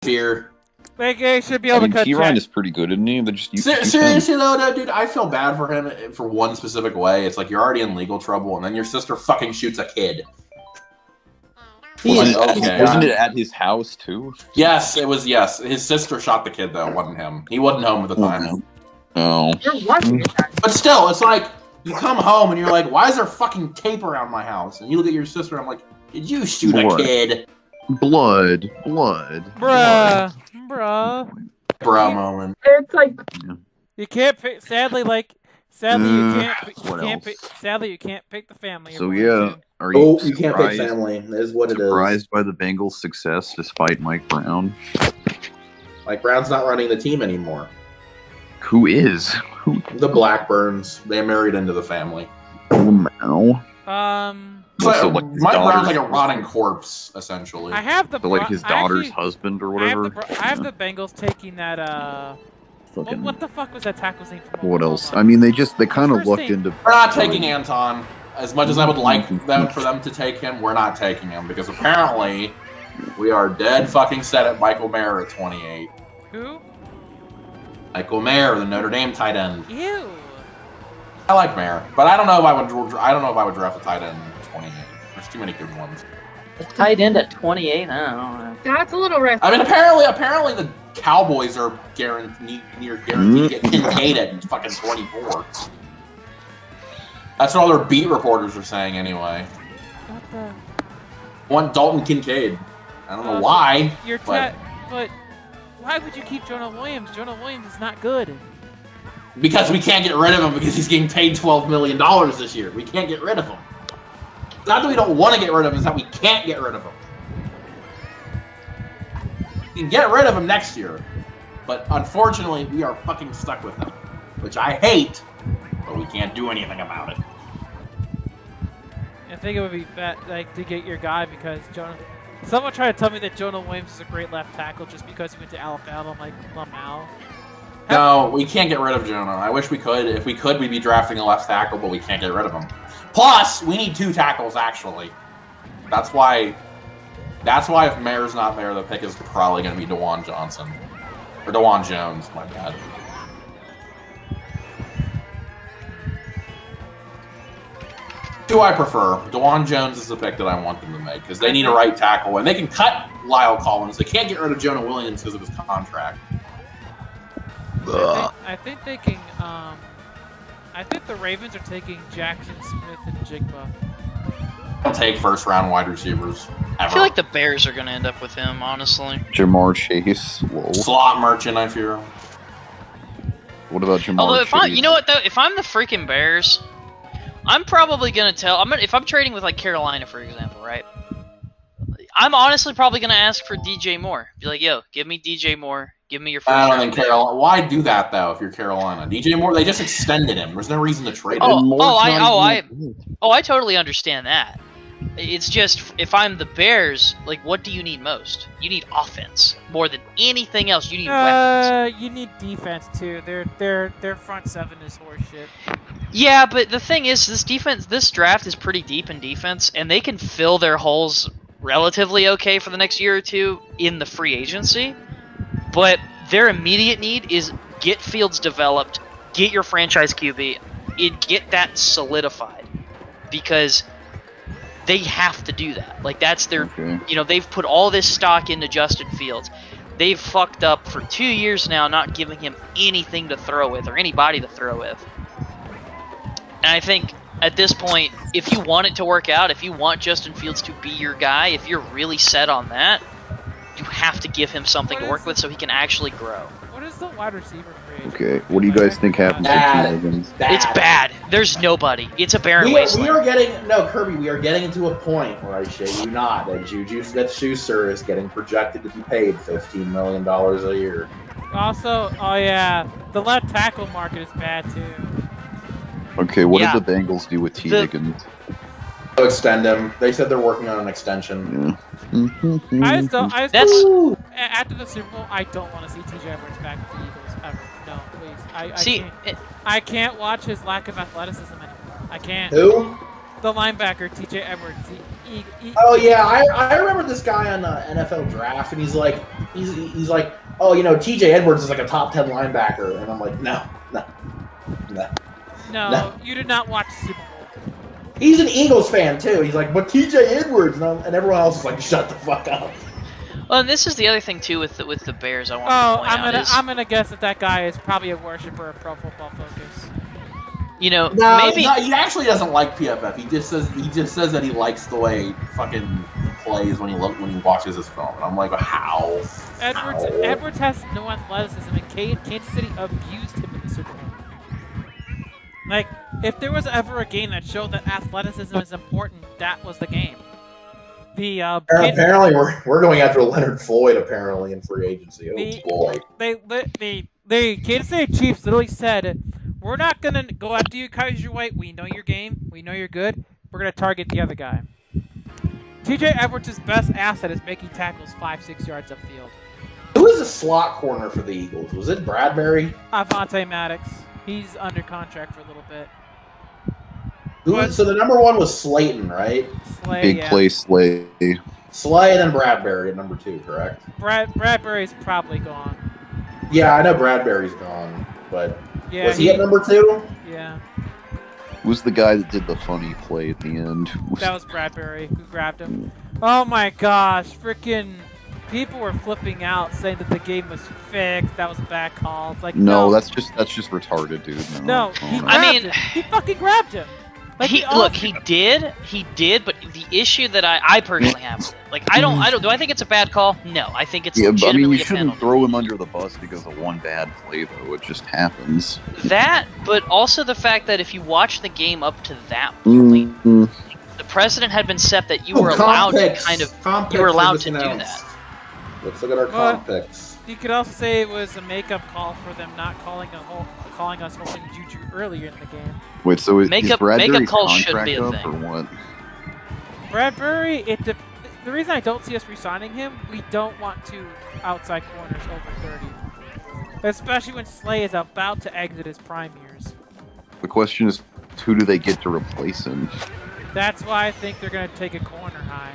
Fear. They should be able to cut T-Ryan is pretty good, isn't he? Seriously though, no, dude, I feel bad for him for one specific way. It's like you're already in legal trouble, and then your sister fucking shoots a kid. Wasn't it at his house too? Yes, it was. Yes, his sister shot the kid though. It wasn't him. He wasn't home at the time. Oh. But still, it's like you come home and you're like, "Why is there fucking tape around my house?" And you look at your sister. And I'm like, "Did you shoot a kid?" Blood. Bruh. Moment. It's like you can't pick. Sadly, you can't pick the family. So yeah, are you? You can't pick family. Is what it is. Surprised by the Bengals' success despite Mike Brown. Mike Brown's not running the team anymore. Who is? The Blackburns. They married into the family. Oh no. So Mike Brown's like a rotting corpse, essentially. I have the his daughter's husband or whatever. I have the Bengals taking that. What the fuck was that tackle's name? What else? I mean, they kind of looked into. We're not taking Anton. As much as I would like for them to take him, we're not taking him because apparently we are dead fucking set at Michael Mayer at 28. Who? Michael Mayer, the Notre Dame tight end. Ew. I like Mayer, but I don't know if I would draft a tight end at 28. There's too many good ones. tight end at 28. I don't know. That's a little risky. I mean, apparently the Cowboys are guaranteed to get Kincaid at fucking 24. That's what all their beat reporters are saying anyway. What the? Want Dalton Kincaid. I don't know why. But why would you keep Jonah Williams? Jonah Williams is not good. Because we can't get rid of him because he's getting paid $12 million this year. We can't get rid of him. Not that we don't want to get rid of him, it's that we can't get rid of him. We can get rid of him next year. But unfortunately, we are fucking stuck with him. Which I hate, but we can't do anything about it. I think it would be bad, to get your guy because someone tried to tell me that Jonah Williams is a great left tackle just because he went to Alabama. I'm like, Lamau. No, we can't get rid of Jonah. I wish we could. If we could, we'd be drafting a left tackle, but we can't get rid of him. Plus, we need 2 tackles, actually. That's why if Mayer's not there, the pick is probably going to be DeJuan Johnson. Or DeJuan Jones, my bad. Who I prefer. DeJuan Jones is the pick that I want them to make, because they need a right tackle, and they can cut Lyle Collins. They can't get rid of Jonah Williams because of his contract. I think they can. I think the Ravens are taking Jackson Smith and Jigba. Don't take first-round wide receivers ever. I feel like the Bears are going to end up with him, honestly. Jamar Chase. Whoa. Slot merchant, I fear. What about Jamar Chase? You know what though? If I'm the freaking Bears, I'm probably going to tell. If I'm trading with like Carolina, for example, right? I'm honestly probably going to ask for DJ Moore. Be like, yo, give me DJ Moore. Give me your first. I don't think Carolina. Why do that though? If you're Carolina, DJ Moore, they just extended him. There's no reason to trade him. I totally understand that. It's just if I'm the Bears, like, what do you need most? You need offense more than anything else. You need weapons. You need defense too. Their front seven is horseshit. Yeah, but the thing is, this draft is pretty deep in defense, and they can fill their holes relatively okay for the next year or two in the free agency. But their immediate need is get Fields developed, get your franchise QB, and get that solidified. Because they have to do that. Like, that's their... Okay. They've put all this stock into Justin Fields. They've fucked up for 2 years now not giving him anything to throw with or anybody to throw with. And I think, at this point, if you want it to work out, if you want Justin Fields to be your guy, if you're really set on that, you have to give him something to work with so he can actually grow. What is the wide receiver free agent? Okay, what do you guys think happens to T. It's bad. There's nobody. It's a barren wasteland. Kirby, we are getting into a point where I shade you not that Juju Smith-Schuster is getting projected to be paid $15 million a year. Also, the left tackle market is bad too. Okay, what did the Bengals do with T. Higgins? Extend him. They said they're working on an extension. I just don't. After the Super Bowl, I don't want to see T.J. Edwards back with the Eagles ever. No, please. I can't watch his lack of athleticism anymore. I can't. Who? The linebacker, T.J. Edwards. Oh yeah, I remember this guy on the NFL Draft, and he's like he's like, oh, you know, T.J. Edwards is like a top 10 linebacker, and I'm like, no. No, you did not watch the Super Bowl. He's an Eagles fan too. He's like, but T.J. Edwards, and everyone else is like, shut the fuck up. Well, and this is the other thing too with the Bears. I want to point out I'm gonna guess that guy is probably a worshiper of Pro Football Focus. You know, no, maybe he actually doesn't like PFF. He just says that he likes the way fucking he plays when he watches his film. And I'm like, how? Edwards has no athleticism, and Kansas City abused him in the Super Bowl. Like, if there was ever a game that showed that athleticism is important, that was the game. Apparently, we're going after Leonard Floyd apparently in free agency. Oh boy! The Kansas City Chiefs literally said, "We're not gonna go after you, Kaiser White. We know your game. We know you're good. We're gonna target the other guy." T.J. Edwards' best asset is making tackles 5-6 yards upfield. Who is the slot corner for the Eagles? Was it Bradbury? Avonte Maddox. He's under contract for a little bit. So the number one was Slayton, right? Big play Slay. Slay and then Bradbury at number 2, correct? Bradbury's probably gone. Yeah, I know Bradbury's gone, but yeah, was he at number 2? Yeah. Who's the guy that did the funny play at the end? That was Bradbury who grabbed him. Oh my gosh, freaking people were flipping out saying that the game was fixed. That was a bad call. It's like no, that's just retarded, dude. No, he fucking grabbed him. Like he did, but the issue that I personally have, like, I don't. Do I think it's a bad call? No, I think it's legitimately but, I mean, you a shouldn't penalty. throw him under the bus because of one bad play, though. It just happens. That, but also the fact that if you watch the game up to that point, the precedent had been set that you were allowed to do that. Let's look at our comp picks. You could also say it was a makeup call for them not calling us holding Juju earlier in the game. Wait, so is Bradbury's calls should contract be a up thing. or what? Bradbury, the reason I don't see us re-signing him, we don't want two outside corners over 30. Especially when Slay is about to exit his prime years. The question is, who do they get to replace him? That's why I think they're going to take a corner high.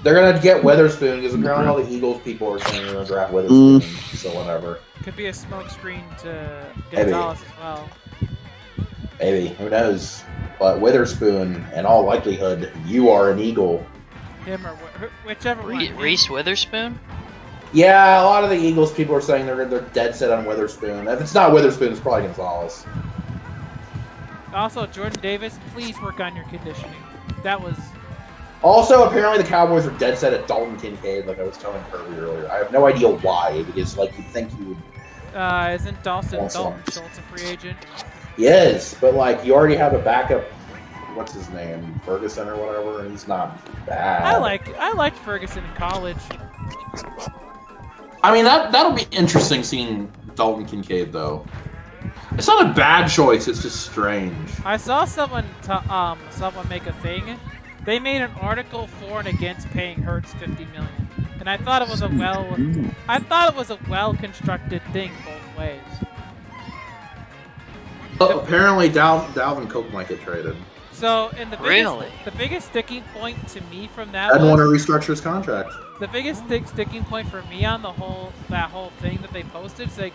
They're going to get Witherspoon, because apparently all the Eagles people are saying they're going to draft Witherspoon, so whatever. Could be a smokescreen to Gonzalez as well. Maybe, who knows? But Witherspoon, in all likelihood, you are an Eagle. Him or whichever one. Reese Witherspoon? Yeah, a lot of the Eagles people are saying they're dead set on Witherspoon. If it's not Witherspoon, it's probably Gonzalez. Also, Jordan Davis, please work on your conditioning. That was... Also, apparently the Cowboys are dead set at Dalton Kincaid, like I was telling Kirby earlier. I have no idea why, because like you'd think you would... Isn't Dalton Schultz a free agent? He is, but like you already have a backup. What's his name? Ferguson or whatever, and he's not bad. I liked Ferguson in college. I mean that'll be interesting seeing Dalton Kincaid though. It's not a bad choice. It's just strange. I saw someone make a thing. They made an article for and against paying Hurts $50 million, and I thought it was a well-constructed thing both ways. Well, apparently Dalvin Cook might get traded. So, and the biggest sticking point to me from that I didn't want to restructure his contract. The biggest sticking point for me on that whole thing that they posted is like,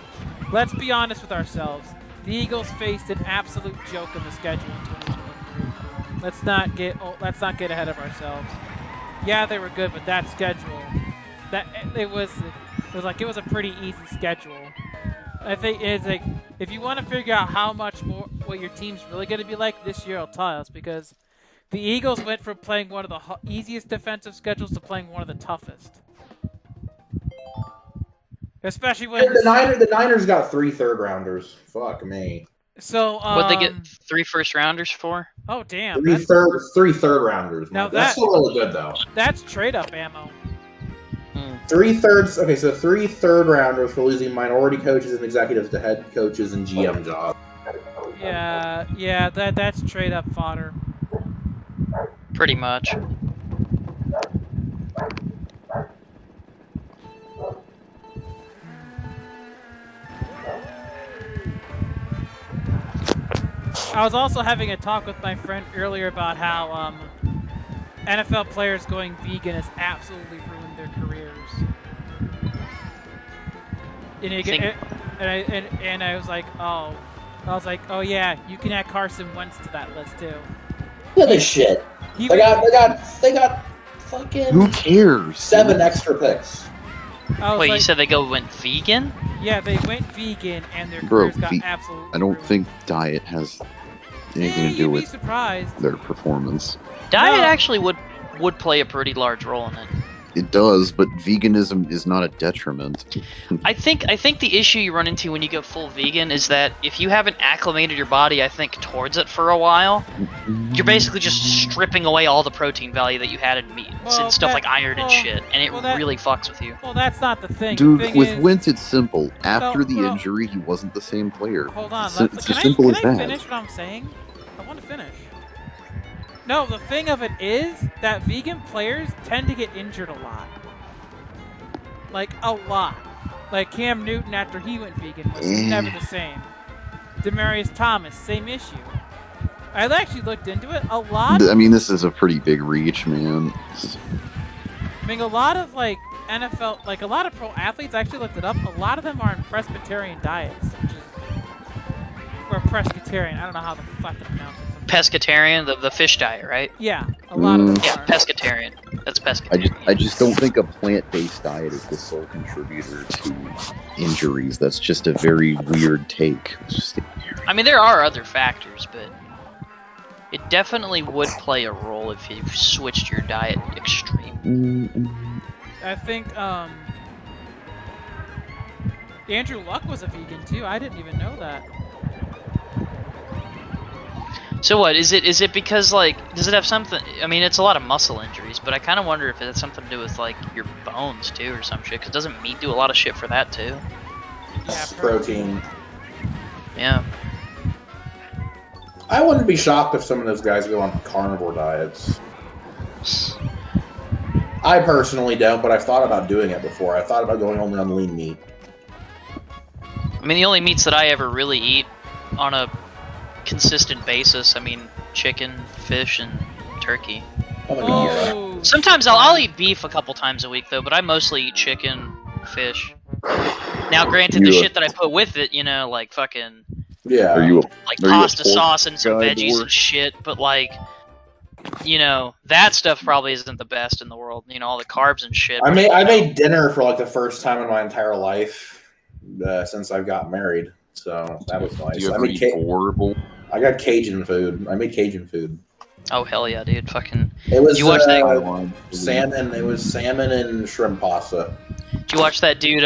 let's be honest with ourselves. The Eagles faced an absolute joke of a schedule in 2023. Let's not get ahead of ourselves. Yeah, they were good, but that schedule, it was a pretty easy schedule. I think it's like, if you want to figure out how much more what your team's really going to be like this year, will tell us, because the Eagles went from playing one of the easiest defensive schedules to playing one of the toughest. Especially when the Niners got 3 third-rounders. Fuck me. So what'd they get 3 first-rounders for? Oh damn! 3 third-rounders. Now that's still really good though. That's trade-up ammo. 3 thirds. Okay, so 3 third-rounders for losing minority coaches and executives to head coaches and GM jobs. Yeah, that's trade-up fodder. Pretty much. I was also having a talk with my friend earlier about how NFL players going vegan has absolutely ruined their careers. And I was like, oh yeah, you can add Carson Wentz to that list too. Look at this shit. They got fucking. Who cares? 7 extra picks. Wait, you said they went vegan? Yeah, they went vegan, and their Bro, careers got absolutely. I don't think diet has anything to do with surprised. their performance. Diet actually would play a pretty large role in it. It does, but veganism is not a detriment. I think the issue you run into when you go full vegan is that if you haven't acclimated your body, I think, towards it for a while, you're basically just stripping away all the protein value that you had in meat and stuff like iron and shit, and it really fucks with you. Well, that's not the thing. Dude, the thing with is, Wentz, it's simple. After the injury, he wasn't the same player. Hold on, it's as simple as that. Can I finish what I'm saying? I want to finish. No, the thing of it is that vegan players tend to get injured a lot. Like, a lot. Like, Cam Newton, after he went vegan, was never the same. Demaryius Thomas, same issue. I actually looked into it. A lot... I mean, this is a pretty big reach, man. I mean, a lot of, like, NFL... Like, a lot of pro athletes, I actually looked it up, a lot of them are on Presbyterian diets. Or Presbyterian, I don't know how the fuck to pronounce it. Pescatarian, the fish diet, right? Yeah, a lot of them Yeah, are. pescatarian. That's pescatarian. I just don't think a plant-based diet is the sole contributor to injuries. That's just a very weird take. I mean, there are other factors, but it definitely would play a role if you switched your diet extreme. I think Andrew Luck was a vegan too. I didn't even know that. So what, is it because, like, does it have something, I mean, it's a lot of muscle injuries, but I kind of wonder if it has something to do with, like, your bones, too, or some shit, because doesn't meat do a lot of shit for that, too? Yeah, Protein. Yeah. I wouldn't be shocked if some of those guys go on carnivore diets. I personally don't, but I've thought about doing it before. I thought about going only on lean meat. I mean, the only meats that I ever really eat on a consistent basis, I mean, chicken, fish, and turkey. Oh. Sometimes I'll eat beef a couple times a week, though, but I mostly eat chicken, fish. Now, granted, the shit that I put with it, you know, like fucking... Yeah. Like pasta sauce and some veggies and shit, but like... You know, that stuff probably isn't the best in the world. You know, all the carbs and shit. I made dinner for like the first time in my entire life since I've got married, so that was nice. Do you ever eat horrible? I got Cajun food. I made Cajun food. Oh hell yeah, dude! Fucking. It was. You watch that? Salmon. It was salmon and shrimp pasta. Did you watch that dude?